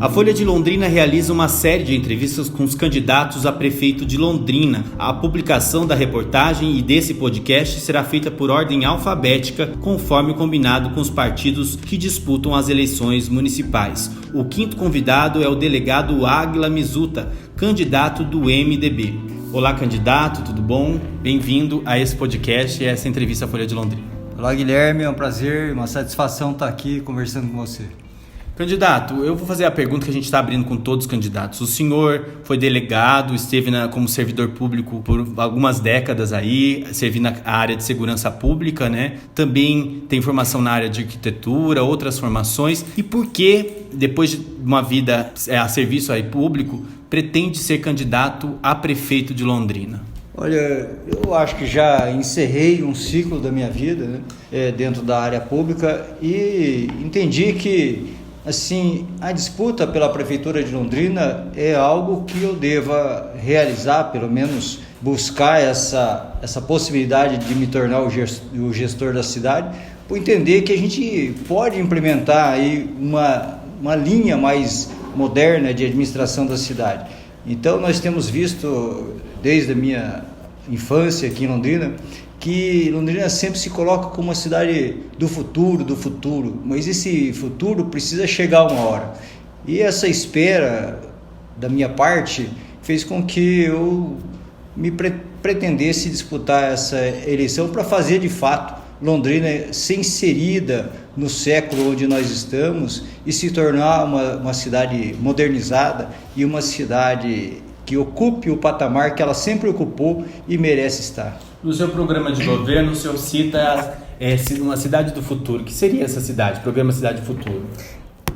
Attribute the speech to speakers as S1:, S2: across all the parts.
S1: A Folha de Londrina realiza uma série de entrevistas com os candidatos a prefeito de Londrina. A publicação da reportagem e desse podcast será feita por ordem alfabética, conforme combinado com os partidos que disputam as eleições municipais. O quinto convidado é o delegado Águila Mizuta, candidato do MDB. Olá, candidato, tudo bom? Bem-vindo a esse podcast e a essa entrevista à Folha de Londrina.
S2: Olá, Guilherme, é um prazer, uma satisfação estar aqui conversando com você.
S1: Candidato, eu vou fazer a pergunta que a gente está abrindo com todos os candidatos. O senhor foi delegado, esteve como servidor público por algumas décadas aí, servindo na área de segurança pública, né? Também tem formação na área de arquitetura, outras formações. E por que, depois de uma vida a serviço aí público, pretende ser candidato a prefeito de Londrina?
S2: Olha, eu acho que já encerrei um ciclo da minha vida, né, dentro da área pública e entendi que assim, a disputa pela Prefeitura de Londrina é algo que eu deva realizar, pelo menos buscar essa possibilidade de me tornar o gestor da cidade, por entender que a gente pode implementar aí uma linha mais moderna de administração da cidade. Então, nós temos visto, desde a minha infância aqui em Londrina, que Londrina sempre se coloca como uma cidade do futuro, mas esse futuro precisa chegar uma hora. E essa espera da minha parte fez com que eu me pretendesse disputar essa eleição para fazer de fato Londrina ser inserida no século onde nós estamos e se tornar uma cidade modernizada e uma cidade que ocupe o patamar que ela sempre ocupou e merece estar.
S1: No seu programa de governo, o senhor cita uma cidade do futuro. O que seria essa cidade, programa Cidade do Futuro?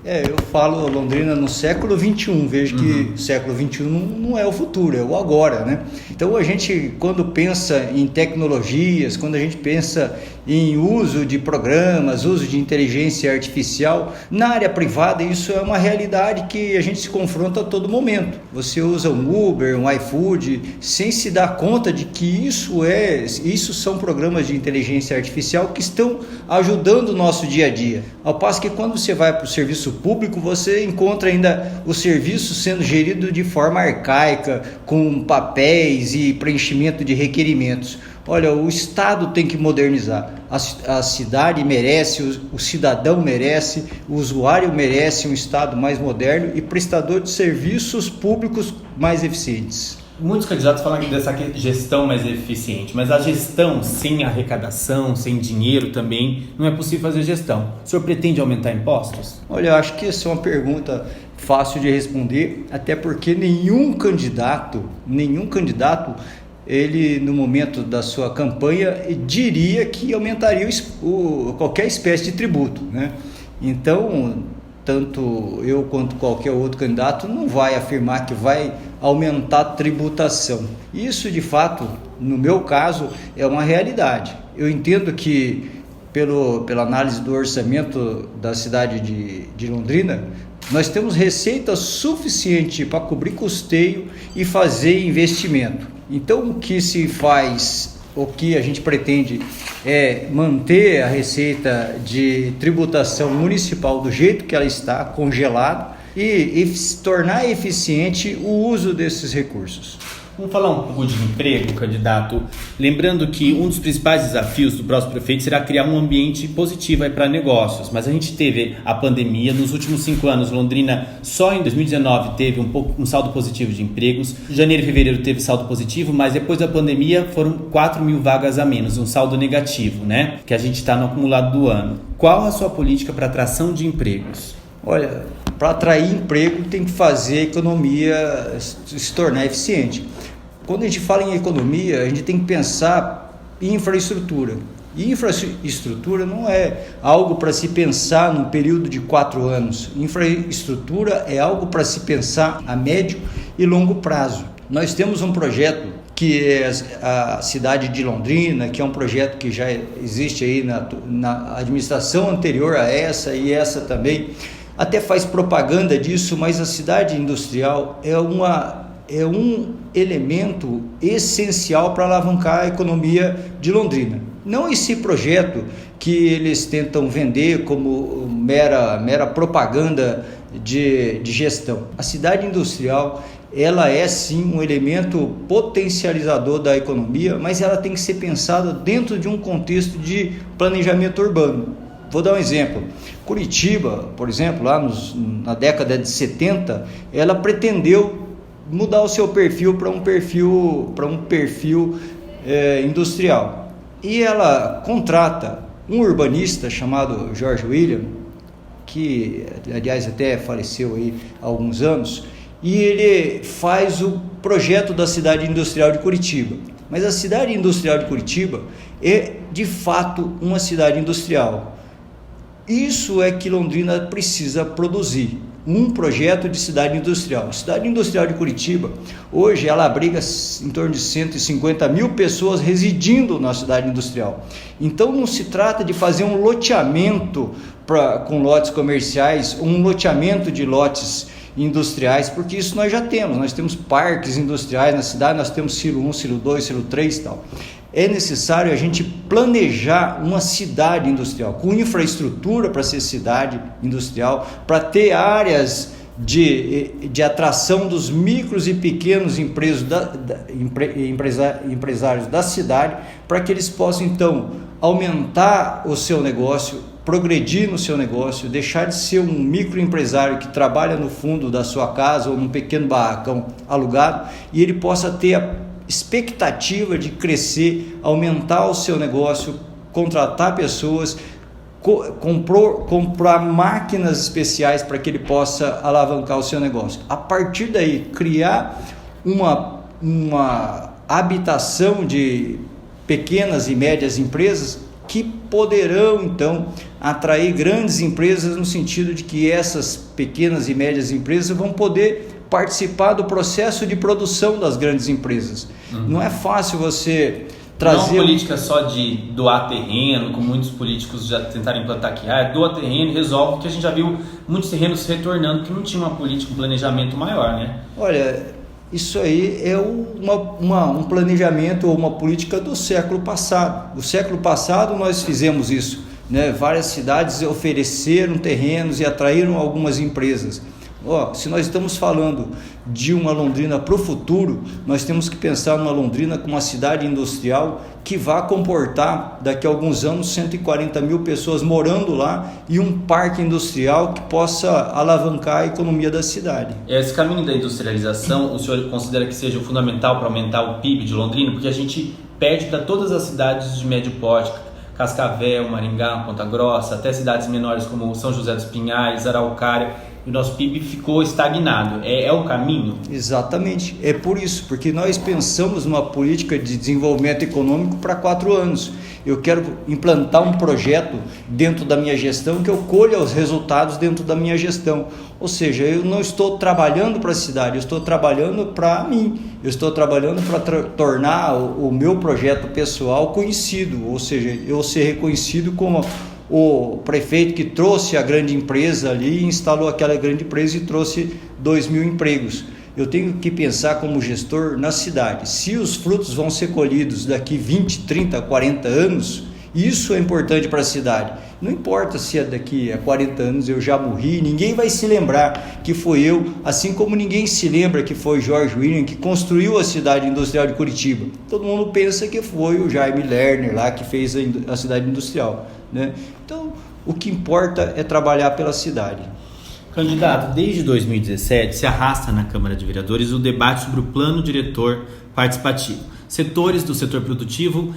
S2: Eu falo Londrina no século XXI, vejo que o século XXI não é o futuro, é o agora, né? Então a gente, quando pensa em tecnologias, quando a gente pensa em uso de programas, uso de inteligência artificial, na área privada isso é uma realidade que a gente se confronta a todo momento. Você usa um Uber, um iFood, sem se dar conta de que isso são programas de inteligência artificial que estão ajudando o nosso dia a dia. Ao passo que quando você vai para o serviço público, você encontra ainda o serviço sendo gerido de forma arcaica, com papéis e preenchimento de requerimentos. Olha, o Estado tem que modernizar. A cidade merece, o cidadão merece, o usuário merece um Estado mais moderno e prestador de serviços públicos mais eficientes.
S1: Muitos candidatos falam dessa gestão mais eficiente, mas a gestão sem arrecadação, sem dinheiro também, não é possível fazer gestão. O senhor pretende aumentar impostos?
S2: Olha, eu acho que essa é uma pergunta fácil de responder, até porque nenhum candidato, ele no momento da sua campanha diria que aumentaria qualquer espécie de tributo, né? Então, tanto eu quanto qualquer outro candidato não vai afirmar que vai aumentar a tributação. Isso, de fato, no meu caso, é uma realidade. Eu entendo que, pela análise do orçamento da cidade de Londrina, nós temos receita suficiente para cobrir custeio e fazer investimento. Então, o que se faz, o que a gente pretende é manter a receita de tributação municipal do jeito que ela está, congelada, e tornar eficiente o uso desses recursos.
S1: Vamos falar um pouco de emprego, candidato. Lembrando que um dos principais desafios do próximo prefeito será criar um ambiente positivo para negócios. Mas a gente teve a pandemia. Nos últimos 5 anos, Londrina só em 2019 teve um saldo positivo de empregos. Janeiro e fevereiro teve saldo positivo, mas depois da pandemia foram 4 mil vagas a menos, um saldo negativo, né? Que a gente está no acumulado do ano. Qual a sua política para atração de empregos?
S2: Olha, para atrair emprego tem que fazer a economia se tornar eficiente. Quando a gente fala em economia, a gente tem que pensar em infraestrutura. E infraestrutura não é algo para se pensar num período de 4 anos. Infraestrutura é algo para se pensar a médio e longo prazo. Nós temos um projeto que é a cidade de Londrina, que é um projeto que já existe aí na administração anterior a essa e essa também, até faz propaganda disso, mas a cidade industrial é um elemento essencial para alavancar a economia de Londrina. Não esse projeto que eles tentam vender como mera propaganda de gestão. A cidade industrial, ela é sim um elemento potencializador da economia, mas ela tem que ser pensada dentro de um contexto de planejamento urbano. Vou dar um exemplo. Curitiba, por exemplo, lá na década de 70, ela pretendeu mudar o seu perfil para um perfil industrial. E ela contrata um urbanista chamado George William, que aliás até faleceu aí há alguns anos, e ele faz o projeto da cidade industrial de Curitiba. Mas a cidade industrial de Curitiba é de fato uma cidade industrial. Isso é que Londrina precisa produzir, um projeto de cidade industrial. A cidade industrial de Curitiba, hoje ela abriga em torno de 150 mil pessoas residindo na cidade industrial. Então não se trata de fazer um loteamento com lotes comerciais, um loteamento de lotes industriais, porque isso nós já temos. Nós temos parques industriais na cidade, nós temos Silo 1, Silo 2, Silo 3 e tal. É necessário a gente planejar uma cidade industrial, com infraestrutura para ser cidade industrial, para ter áreas de atração dos micros e pequenos empresários da cidade, para que eles possam então aumentar o seu negócio, progredir no seu negócio, deixar de ser um microempresário que trabalha no fundo da sua casa ou num pequeno barracão alugado, e ele possa ter a expectativa de crescer, aumentar o seu negócio, contratar pessoas, comprar máquinas especiais para que ele possa alavancar o seu negócio. A partir daí, criar uma habitação de pequenas e médias empresas que poderão então atrair grandes empresas, no sentido de que essas pequenas e médias empresas vão poder participar do processo de produção das grandes empresas. Não é fácil você trazer...
S1: Não é uma política só de doar terreno, como muitos políticos já tentaram implantar aqui. Doa terreno e resolve, que a gente já viu muitos terrenos retornando, que não tinha uma política, um planejamento maior, né?
S2: Olha, isso aí é um planejamento ou uma política do século passado. No século passado nós fizemos isso, né? Várias cidades ofereceram terrenos e atraíram algumas empresas. Se nós estamos falando de uma Londrina para o futuro, nós temos que pensar numa Londrina como uma cidade industrial que vá comportar daqui a alguns anos 140 mil pessoas morando lá, e um parque industrial que possa alavancar a economia da cidade.
S1: Esse caminho da industrialização, o senhor considera que seja fundamental para aumentar o PIB de Londrina? Porque a gente pede para todas as cidades de médio porte, Cascavel, Maringá, Ponta Grossa, até cidades menores como São José dos Pinhais, Araucária, e o nosso PIB ficou estagnado. É o caminho?
S2: Exatamente. É por isso, porque nós pensamos numa política de desenvolvimento econômico para 4 anos. Eu quero implantar um projeto dentro da minha gestão que eu colha os resultados dentro da minha gestão. Ou seja, eu não estou trabalhando para a cidade, eu estou trabalhando para mim. Eu estou trabalhando para tornar o meu projeto pessoal conhecido, ou seja, eu ser reconhecido como o prefeito que trouxe a grande empresa ali, instalou aquela grande empresa e trouxe 2.000 empregos. Eu tenho que pensar como gestor na cidade. Se os frutos vão ser colhidos daqui 20, 30, 40 anos, isso é importante para a cidade. Não importa se daqui a 40 anos eu já morri, ninguém vai se lembrar que foi eu, assim como ninguém se lembra que foi George William que construiu a cidade industrial de Curitiba. Todo mundo pensa que foi o Jaime Lerner lá que fez a cidade industrial, né? Então, o que importa é trabalhar pela cidade.
S1: Candidato, desde 2017 se arrasta na Câmara de Vereadores o debate sobre o plano diretor participativo. Setores do setor produtivo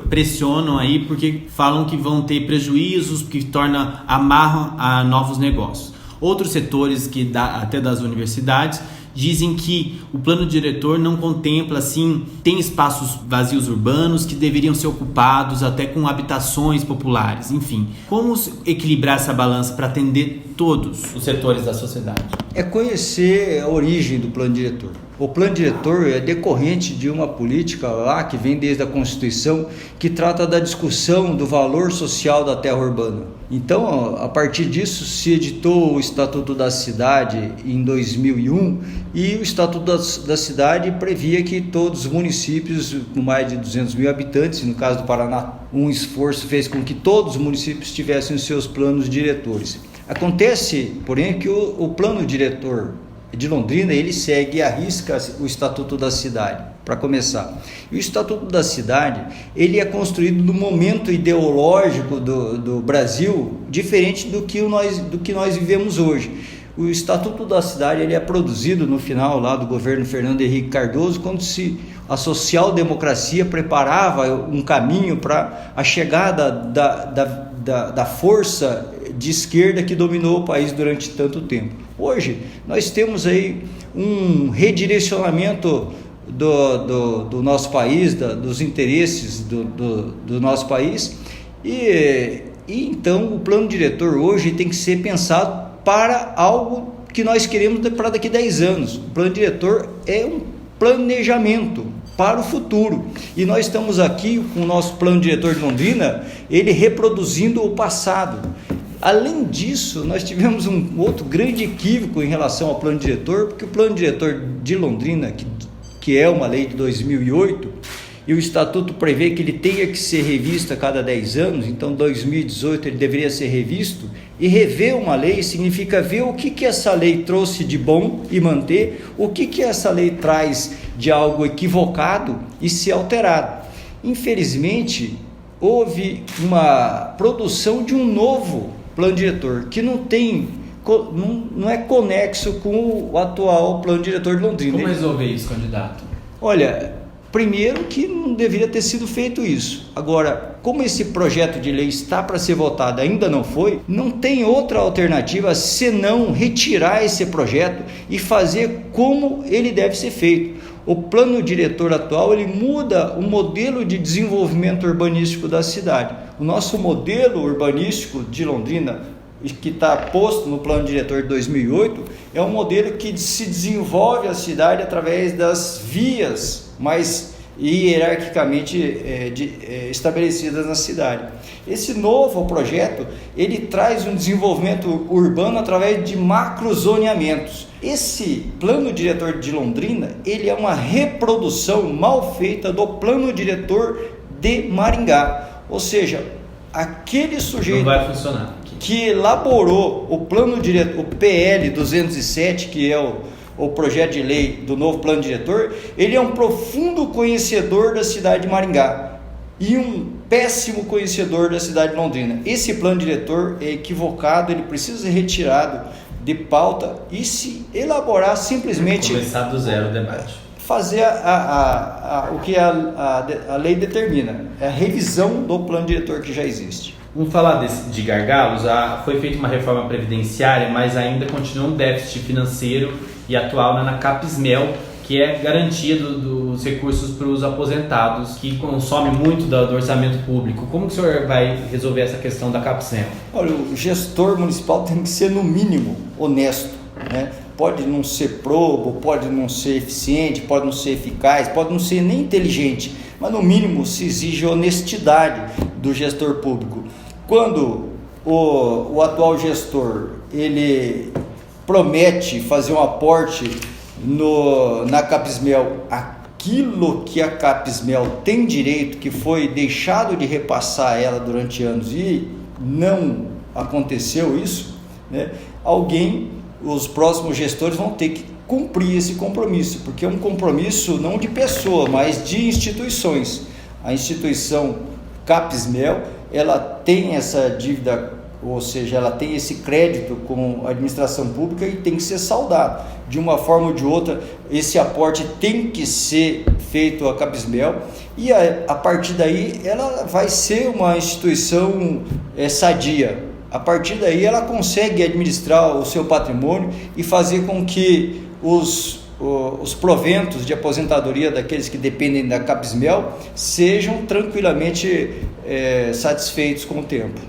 S1: pressionam aí porque falam que vão ter prejuízos, que amarram a novos negócios. Outros setores, até das universidades, dizem que o plano diretor não contempla, assim, tem espaços vazios urbanos que deveriam ser ocupados até com habitações populares, enfim. Como equilibrar essa balança para atender todos os setores da sociedade?
S2: É conhecer a origem do plano diretor. O plano diretor é decorrente de uma política lá que vem desde a Constituição, que trata da discussão do valor social da terra urbana. Então, a partir disso, se editou o Estatuto da Cidade em 2001, e o Estatuto da Cidade previa que todos os municípios com mais de 200 mil habitantes, no caso do Paraná, um esforço fez com que todos os municípios tivessem os seus planos diretores. Acontece, porém, que o plano diretor de Londrina, ele segue à risca o Estatuto da Cidade, para começar. E o Estatuto da Cidade, ele é construído no momento ideológico do Brasil, diferente do que nós vivemos hoje. O Estatuto da Cidade, ele é produzido no final lá do governo Fernando Henrique Cardoso, quando a social-democracia preparava um caminho para a chegada da força de esquerda que dominou o país durante tanto tempo. Hoje, nós temos aí um redirecionamento do nosso país, dos interesses do nosso país, e então o plano diretor hoje tem que ser pensado para algo que nós queremos para daqui a 10 anos. O plano diretor é um planejamento para o futuro, e nós estamos aqui com o nosso plano diretor de Londrina, ele reproduzindo o passado. Além disso, nós tivemos um outro grande equívoco em relação ao plano diretor, porque o plano diretor de Londrina, que é uma lei de 2008, e o estatuto prevê que ele tenha que ser revisto a cada 10 anos, então 2018 ele deveria ser revisto, e rever uma lei significa ver o que essa lei trouxe de bom e manter, o que essa lei traz de algo equivocado e ser alterado. Infelizmente, houve uma produção de um novo plano diretor, que não é conexo com o atual plano diretor de Londrina.
S1: Como resolver isso, candidato?
S2: Olha, primeiro que não deveria ter sido feito isso. Agora, como esse projeto de lei está para ser votado, ainda não foi, não tem outra alternativa senão retirar esse projeto e fazer como ele deve ser feito. O plano diretor atual, ele muda o modelo de desenvolvimento urbanístico da cidade. O nosso modelo urbanístico de Londrina, que está posto no plano diretor de 2008, é um modelo que se desenvolve a cidade através das vias mais hierarquicamente estabelecidas na cidade. Esse novo projeto, ele traz um desenvolvimento urbano através de macrozoneamentos. Esse plano diretor de Londrina, ele é uma reprodução mal feita do plano diretor de Maringá. Ou seja, aquele sujeito
S1: não vai funcionar
S2: que elaborou o plano diretor, o PL 207, que é o projeto de lei do novo plano diretor, ele é um profundo conhecedor da cidade de Maringá e um péssimo conhecedor da cidade de Londrina. Esse plano diretor é equivocado, ele precisa ser retirado de pauta e se elaborar simplesmente...
S1: Começar do zero o debate.
S2: Fazer o que a lei determina, é a revisão do plano diretor que já existe.
S1: Vamos falar de gargalos. Foi feita uma reforma previdenciária, mas ainda continua um déficit financeiro e atual na Capesmel, que é garantia dos recursos para os aposentados, que consome muito do orçamento público. Como que o senhor vai resolver essa questão da Capesmel?
S2: Olha, o gestor municipal tem que ser, no mínimo, honesto, né? Pode não ser probo, pode não ser eficiente, pode não ser eficaz, pode não ser nem inteligente, mas no mínimo se exige honestidade do gestor público. Quando o atual gestor ele promete fazer um aporte na Capesmel, aquilo que a Capesmel tem direito, que foi deixado de repassar ela durante anos e não aconteceu isso, né? Os próximos gestores vão ter que cumprir esse compromisso, porque é um compromisso não de pessoa, mas de instituições. A instituição Capesmel, ela tem essa dívida, ou seja, ela tem esse crédito com a administração pública e tem que ser saldado. De uma forma ou de outra, esse aporte tem que ser feito à Capesmel e a partir daí ela vai ser uma instituição sadia. A partir daí ela consegue administrar o seu patrimônio e fazer com que os proventos de aposentadoria daqueles que dependem da Capesmel sejam tranquilamente satisfeitos com o tempo.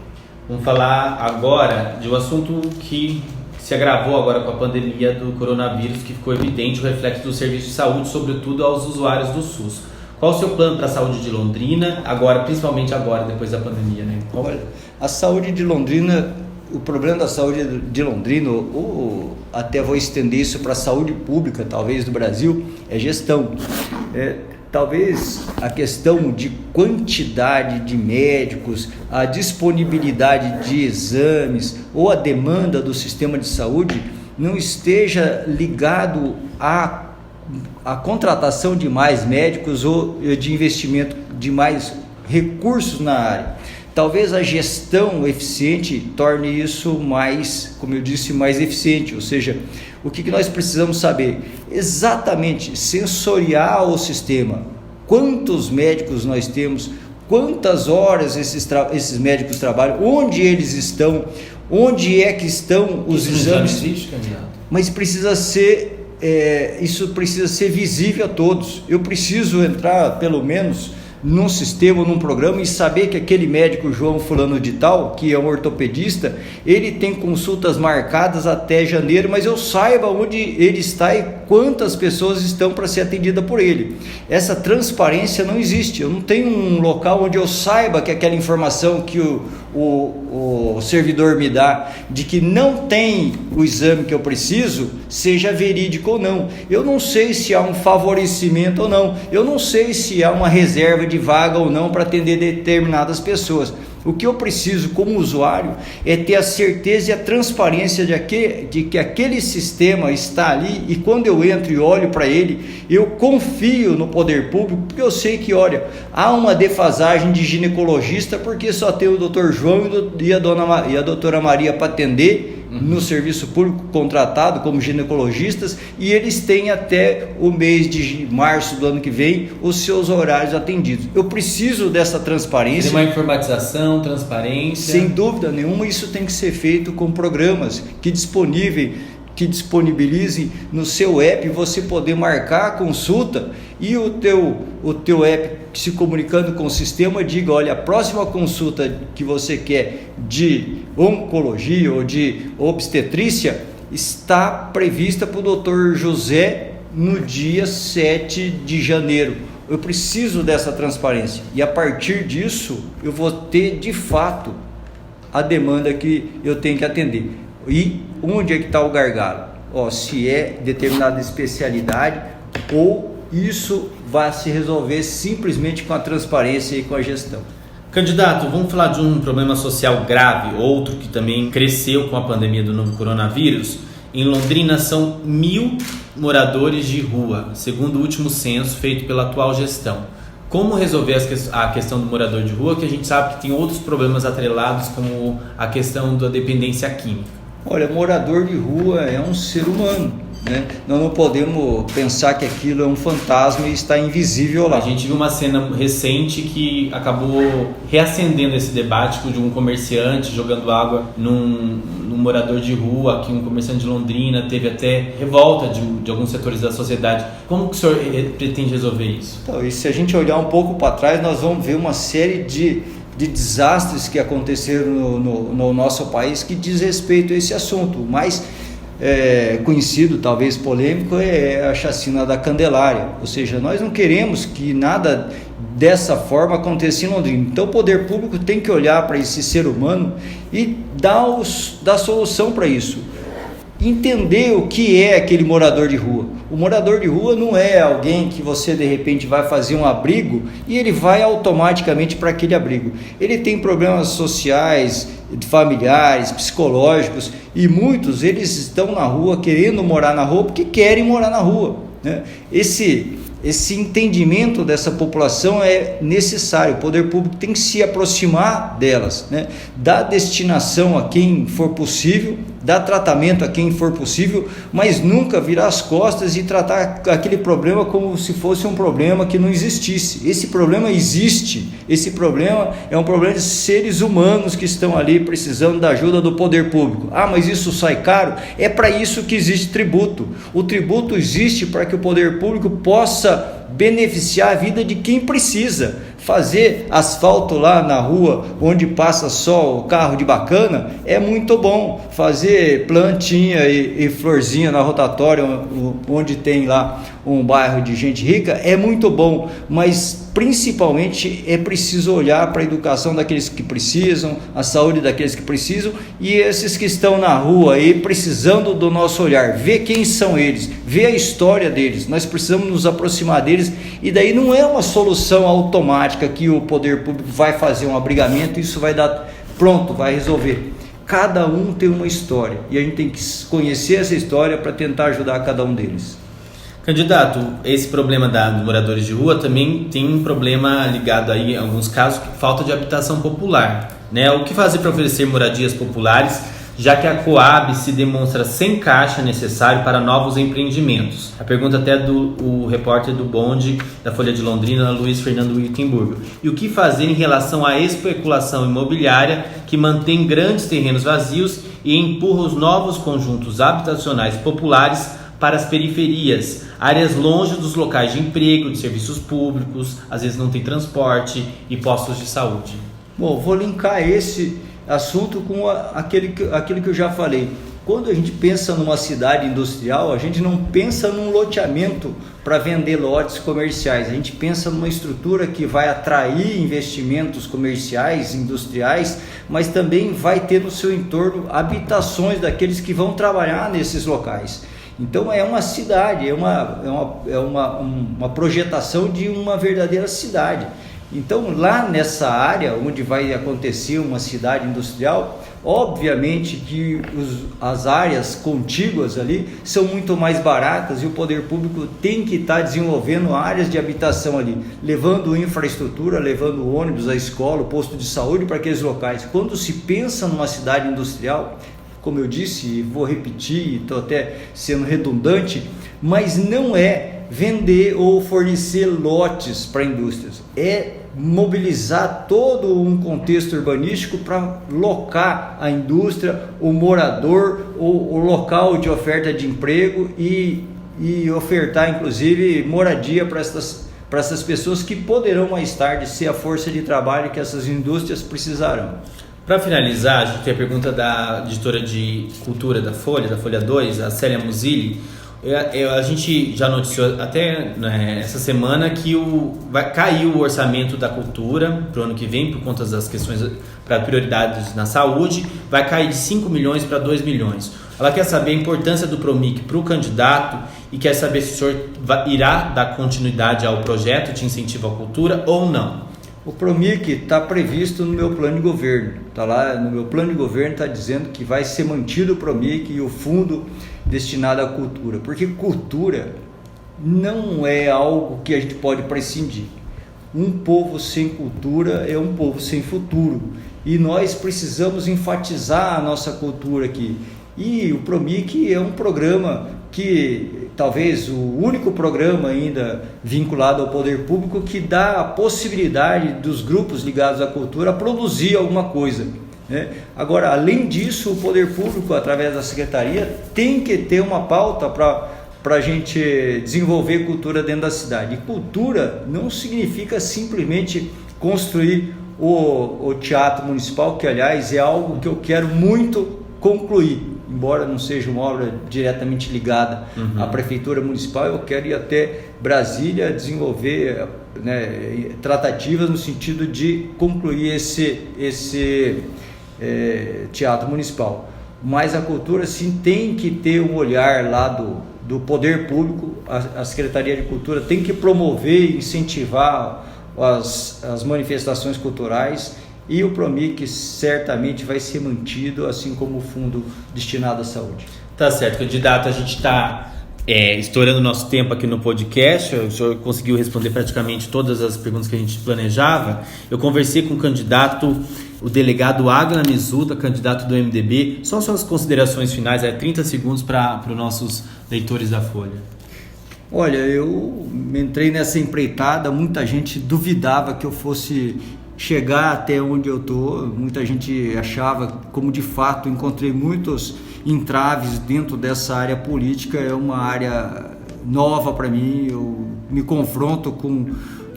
S1: Vamos falar agora de um assunto que se agravou agora com a pandemia do coronavírus, que ficou evidente o reflexo do serviço de saúde, sobretudo aos usuários do SUS. Qual o seu plano para a saúde de Londrina, agora, principalmente agora, depois da pandemia, né?
S2: Olha, a saúde de Londrina, o problema da saúde de Londrina, ou até vou estender isso para a saúde pública, talvez, do Brasil, é gestão. talvez a questão de quantidade de médicos, a disponibilidade de exames ou a demanda do sistema de saúde não esteja ligado à contratação de mais médicos ou de investimento de mais recursos na área. Talvez a gestão eficiente torne isso mais, como eu disse, mais eficiente, ou seja, o que nós precisamos saber? Exatamente, sensoriar o sistema, quantos médicos nós temos, quantas horas esses médicos trabalham, onde eles estão, onde é que estão os exames.
S1: Já existe, candidato.
S2: Mas precisa ser, isso precisa ser visível a todos. Eu preciso entrar, pelo menos, num sistema, num programa e saber que aquele médico João fulano de tal, que é um ortopedista, ele tem consultas marcadas até janeiro, mas eu saiba onde ele está e quantas pessoas estão para ser atendida por ele. Essa transparência não existe. Eu não tenho um local onde eu saiba que aquela informação que o servidor me dá de que não tem o exame que eu preciso seja verídico ou não. Eu não sei se há um favorecimento ou não. Eu não sei se há uma reserva de vaga ou não para atender determinadas pessoas. O que eu preciso como usuário é ter a certeza e a transparência de que aquele sistema está ali, e quando eu entro e olho para ele, eu confio no poder público, porque eu sei que, olha, há uma defasagem de ginecologista porque só tem o Dr. João e a doutora Maria para atender no serviço público contratado como ginecologistas, e eles têm até o mês de março do ano que vem os seus horários atendidos. Eu preciso dessa transparência.
S1: Tem uma informatização, transparência.
S2: Sem dúvida nenhuma, isso tem que ser feito com programas que disponibilizem no seu app você poder marcar a consulta e o teu app se comunicando com o sistema diga, olha, a próxima consulta que você quer de oncologia ou de obstetrícia está prevista para o Dr. José no dia 7 de janeiro. Eu preciso dessa transparência e a partir disso eu vou ter de fato a demanda que eu tenho que atender. E onde é que está o gargalo? Se é determinada especialidade ou isso vai se resolver simplesmente com a transparência e com a gestão.
S1: Candidato, vamos falar de um problema social grave, outro que também cresceu com a pandemia do novo coronavírus. Em Londrina são 1.000 moradores de rua, segundo o último censo feito pela atual gestão. Como resolver a questão do morador de rua, que a gente sabe que tem outros problemas atrelados, como a questão da dependência química?
S2: Olha, morador de rua é um ser humano, né? Nós não podemos pensar que aquilo é um fantasma e está invisível lá.
S1: A gente viu uma cena recente que acabou reacendendo esse debate de um comerciante jogando água num morador de rua, aqui um comerciante de Londrina, teve até revolta de alguns setores da sociedade. Como que o senhor pretende resolver isso?
S2: Então, e se a gente olhar um pouco para trás, nós vamos ver uma série de desastres que aconteceram no nosso país que diz respeito a esse assunto. O mais conhecido, talvez polêmico, é a chacina da Candelária. Ou seja, nós não queremos que nada dessa forma aconteça em Londrina. Então o poder público tem que olhar para esse ser humano e dar solução para isso. Entender o que é aquele morador de rua. O morador de rua não é alguém que você de repente vai fazer um abrigo e ele vai automaticamente para aquele abrigo. Ele tem problemas sociais, familiares, psicológicos, e muitos eles estão na rua querendo morar na rua porque querem morar na rua, né? Esse entendimento dessa população é necessário. O poder público tem que se aproximar delas, né? Dar destinação a quem for possível, dar tratamento a quem for possível, mas nunca virar as costas e tratar aquele problema como se fosse um problema que não existisse. Esse problema existe. Esse problema é um problema de seres humanos que estão ali precisando da ajuda do poder público. Mas isso sai caro? É para isso que existe tributo. O tributo existe para que o poder público possa beneficiar a vida de quem precisa, Fazer asfalto lá na rua onde passa só o carro de bacana é muito bom. Fazer plantinha e florzinha na rotatória onde tem lá um bairro de gente rica é muito bom, mas principalmente é preciso olhar para a educação daqueles que precisam, a saúde daqueles que precisam, e esses que estão na rua aí precisando do nosso olhar, ver quem são eles, ver a história deles. Nós precisamos nos aproximar deles, e daí não é uma solução automática que o poder público vai fazer um abrigamento e isso vai dar pronto, vai resolver. Cada um tem uma história e a gente tem que conhecer essa história para tentar ajudar cada um deles.
S1: Candidato, esse problema dos moradores de rua também tem um problema ligado aí, em alguns casos, falta de habitação popular, né? O que fazer para oferecer moradias populares, já que a Coab se demonstra sem caixa necessário para novos empreendimentos? A pergunta até do repórter do Bonde da Folha de Londrina, Luiz Fernando Wittenburgo. E o que fazer em relação à especulação imobiliária que mantém grandes terrenos vazios e empurra os novos conjuntos habitacionais populares para as periferias, áreas longe dos locais de emprego, de serviços públicos, às vezes não tem transporte e postos de saúde?
S2: Bom, vou linkar esse assunto com aquilo que eu já falei. Quando a gente pensa numa cidade industrial, a gente não pensa num loteamento para vender lotes comerciais, a gente pensa numa estrutura que vai atrair investimentos comerciais, industriais, mas também vai ter no seu entorno habitações daqueles que vão trabalhar nesses locais. Então é uma cidade, é uma projetação de uma verdadeira cidade. Então lá nessa área onde vai acontecer uma cidade industrial, obviamente que as áreas contíguas ali são muito mais baratas e o poder público tem que estar desenvolvendo áreas de habitação ali, levando infraestrutura, levando ônibus, a escola, o posto de saúde para aqueles locais. Quando se pensa numa cidade industrial, como eu disse, e vou repetir, estou até sendo redundante, mas não é vender ou fornecer lotes para indústrias, é mobilizar todo um contexto urbanístico para locar a indústria, o morador, o local de oferta de emprego e ofertar inclusive moradia para essas pessoas que poderão mais tarde ser a força de trabalho que essas indústrias precisarão.
S1: Para finalizar, a gente tem a pergunta da editora de cultura da Folha 2, a Célia Musilli. A gente já noticiou até essa semana que vai cair o orçamento da cultura para o ano que vem, por conta das questões para prioridades na saúde, vai cair de 5 milhões para 2 milhões. Ela quer saber a importância do PROMIC para o candidato e quer saber se o senhor irá dar continuidade ao projeto de incentivo à cultura ou não.
S2: O PROMIC está previsto no meu plano de governo, está lá no meu plano de governo, está dizendo que vai ser mantido o PROMIC e o fundo destinado à cultura, porque cultura não é algo que a gente pode prescindir. Um povo sem cultura é um povo sem futuro e nós precisamos enfatizar a nossa cultura aqui. E o PROMIC é um programa que talvez o único programa ainda vinculado ao poder público que dá a possibilidade dos grupos ligados à cultura produzir alguma coisa, né? Agora, além disso, o poder público, através da secretaria, tem que ter uma pauta para a gente desenvolver cultura dentro da cidade. E cultura não significa simplesmente construir o teatro municipal, que aliás é algo que eu quero muito concluir. Embora não seja uma obra diretamente ligada à prefeitura municipal, eu quero ir até Brasília desenvolver tratativas no sentido de concluir esse teatro municipal. Mas a cultura sim tem que ter um olhar lá do poder público, a Secretaria de Cultura tem que promover e incentivar as manifestações culturais. E o PROMIC certamente vai ser mantido, assim como o fundo destinado à saúde.
S1: Tá certo, candidato, a gente está estourando nosso tempo aqui no podcast. O senhor conseguiu responder praticamente todas as perguntas que a gente planejava. Eu conversei com o candidato, o delegado Agla Mizuta, candidato do MDB. Só suas considerações finais, 30 segundos para os nossos leitores da Folha.
S2: Olha, eu entrei nessa empreitada, muita gente duvidava que eu fosse chegar até onde eu estou, muita gente achava, como de fato encontrei muitos entraves dentro dessa área política, é uma área nova para mim, eu me confronto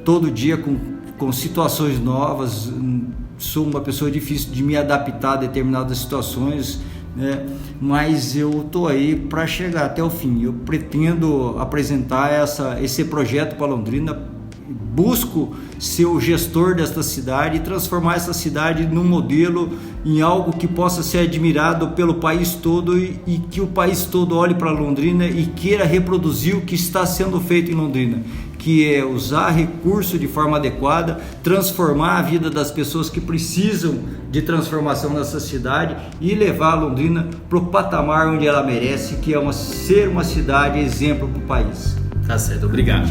S2: todo dia com com situações novas. Sou uma pessoa difícil de me adaptar a determinadas situações, né? Mas eu estou aí para chegar até o fim. Eu pretendo apresentar esse projeto para Londrina, busco ser o gestor desta cidade e transformar essa cidade num modelo, em algo que possa ser admirado pelo país todo e que o país todo olhe para Londrina e queira reproduzir o que está sendo feito em Londrina, que é usar recurso de forma adequada, transformar a vida das pessoas que precisam de transformação nessa cidade e levar a Londrina para o patamar onde ela merece, que é ser uma cidade exemplo para o país.
S1: Tá certo, obrigado.